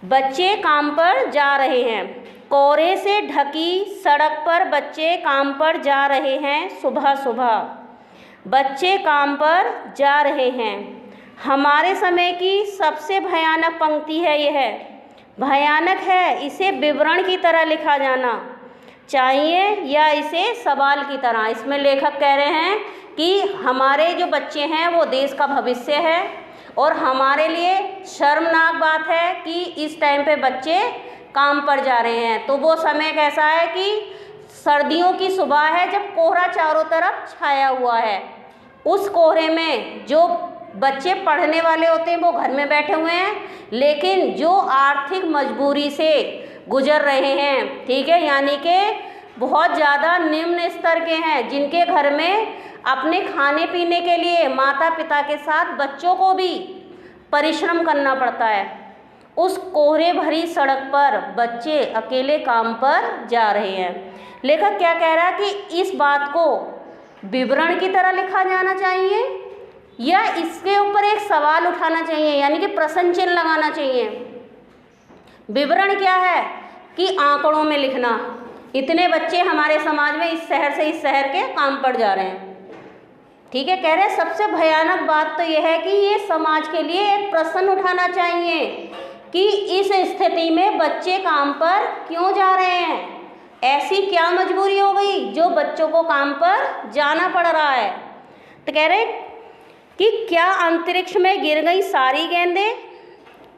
बच्चे काम पर जा रहे हैं। कोहरे से ढकी सड़क पर बच्चे काम पर जा रहे हैं सुबह सुबह। बच्चे काम पर जा रहे हैं। हमारे समय की सबसे भयानक पंक्ति है यह। भयानक है, इसे विवरण की तरह लिखा जाना चाहिए या इसे सवाल की तरह। इसमें लेखक कह रहे हैं कि हमारे जो बच्चे हैं वो देश का भविष्य है और हमारे लिए शर्मनाक बात है कि इस टाइम पे बच्चे काम पर जा रहे हैं। तो वो समय कैसा है कि सर्दियों की सुबह है जब कोहरा चारों तरफ छाया हुआ है। उस कोहरे में जो बच्चे पढ़ने वाले होते हैं वो घर में बैठे हुए हैं, लेकिन जो आर्थिक मजबूरी से गुजर रहे हैं, ठीक है, यानी कि बहुत ज़्यादा निम्न स्तर के हैं, जिनके घर में अपने खाने पीने के लिए माता पिता के साथ बच्चों को भी परिश्रम करना पड़ता है, उस कोहरे भरी सड़क पर बच्चे अकेले काम पर जा रहे हैं। लेखक क्या कह रहा है कि इस बात को विवरण की तरह लिखा जाना चाहिए या इसके ऊपर एक सवाल उठाना चाहिए, यानी कि प्रश्न चिन्ह लगाना चाहिए। विवरण क्या है कि आंकड़ों में लिखना, इतने बच्चे हमारे समाज में इस शहर से इस शहर के काम पर जा रहे हैं, ठीक है। कह रहे हैं सबसे भयानक बात तो यह है कि ये समाज के लिए एक प्रश्न उठाना चाहिए कि इस स्थिति में बच्चे काम पर क्यों जा रहे हैं। ऐसी क्या मजबूरी हो गई जो बच्चों को काम पर जाना पड़ रहा है। तो कह रहे कि क्या अंतरिक्ष में गिर गई सारी गेंदें,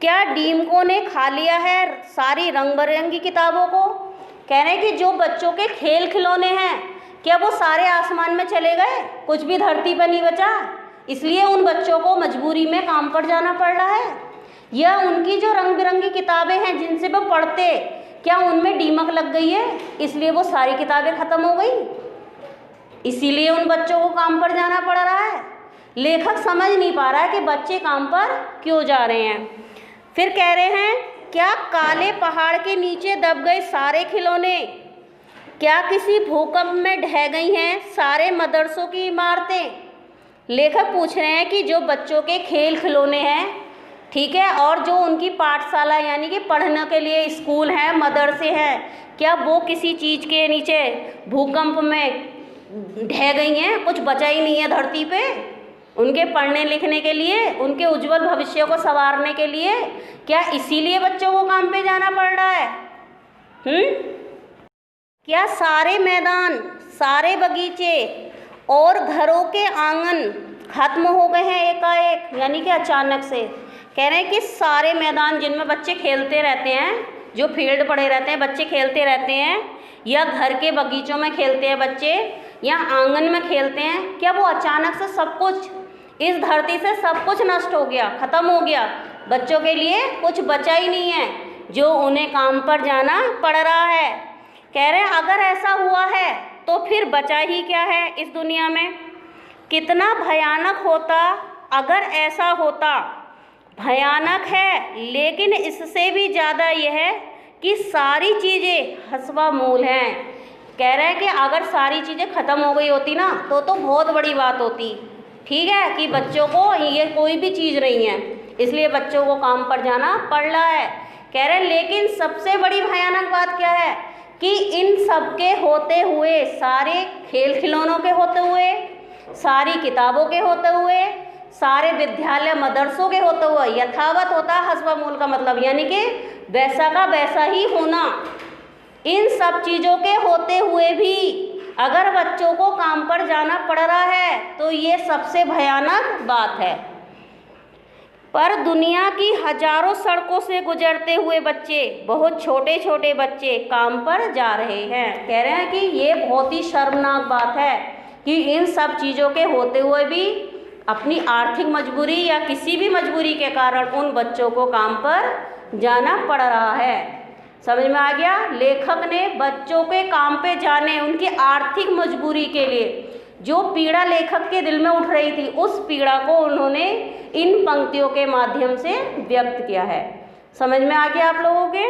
क्या डीमकों ने खा लिया है सारी रंग बिरंगी किताबों को। कह रहे हैं कि जो बच्चों के खेल खिलौने हैं क्या वो सारे आसमान में चले गए, कुछ भी धरती पर नहीं बचा, इसलिए उन बच्चों को मजबूरी में काम पर जाना पड़ रहा है। या उनकी जो रंग बिरंगी किताबें हैं जिनसे वो पढ़ते, क्या उनमें दीमक लग गई है, इसलिए वो सारी किताबें ख़त्म हो गई, इसीलिए उन बच्चों को काम पर जाना पड़ रहा है। लेखक समझ नहीं पा रहा है कि बच्चे काम पर क्यों जा रहे हैं। फिर कह रहे हैं क्या काले पहाड़ के नीचे दब गए सारे खिलौने, क्या किसी भूकंप में ढह गई हैं सारे मदरसों की इमारतें। लेखक पूछ रहे हैं कि जो बच्चों के खेल खिलौने हैं, ठीक है, और जो उनकी पाठशाला यानी कि पढ़ने के लिए स्कूल हैं, मदरसे हैं, क्या वो किसी चीज़ के नीचे भूकंप में ढह गई हैं, कुछ बचा ही नहीं है धरती पे उनके पढ़ने लिखने के लिए, उनके उज्जवल भविष्य को संवारने के लिए। क्या इसीलिए बच्चों को काम पे जाना पड़ रहा है? क्या सारे मैदान, सारे बगीचे और घरों के आंगन खत्म हो गए हैं एकाएक, यानी कि अचानक से। कह रहे हैं कि सारे मैदान जिनमें बच्चे खेलते रहते हैं, जो फील्ड पड़े रहते हैं, बच्चे खेलते रहते हैं, या घर के बगीचों में खेलते हैं बच्चे, या आंगन में खेलते हैं, क्या वो अचानक से सब कुछ इस धरती से सब कुछ नष्ट हो गया, ख़त्म हो गया, बच्चों के लिए कुछ बचा ही नहीं है जो उन्हें काम पर जाना पड़ रहा है। कह रहे हैं अगर ऐसा हुआ है तो फिर बचा ही क्या है इस दुनिया में। कितना भयानक होता अगर ऐसा होता। भयानक है, लेकिन इससे भी ज़्यादा यह है कि सारी चीज़ें हस्बा मूल हैं। कह रहे हैं कि अगर सारी चीज़ें ख़त्म हो गई होती ना तो बहुत बड़ी बात होती, ठीक है, कि बच्चों को ये कोई भी चीज़ नहीं है, इसलिए बच्चों को काम पर जाना पड़ रहा है। कह रहे हैं लेकिन सबसे बड़ी भयानक बात क्या है कि इन सब के होते हुए, सारे खेल खिलौनों के होते हुए, सारी किताबों के होते हुए, सारे विद्यालय मदरसों के होते हुए यथावत होता हस्बा मूल का मतलब, यानी कि वैसा का वैसा ही होना। इन सब चीज़ों के होते हुए भी अगर बच्चों को काम पर जाना पड़ रहा है तो ये सबसे भयानक बात है। पर दुनिया की हजारों सड़कों से गुजरते हुए बच्चे, बहुत छोटे छोटे बच्चे काम पर जा रहे हैं। कह रहे हैं कि ये बहुत ही शर्मनाक बात है कि इन सब चीज़ों के होते हुए भी अपनी आर्थिक मजबूरी या किसी भी मजबूरी के कारण उन बच्चों को काम पर जाना पड़ रहा है। समझ में आ गया। लेखक ने बच्चों के काम पे जाने, उनकी आर्थिक मजबूरी के लिए जो पीड़ा लेखक के दिल में उठ रही थी, उस पीड़ा को उन्होंने इन पंक्तियों के माध्यम से व्यक्त किया है। समझ में आ गया आप लोगों के।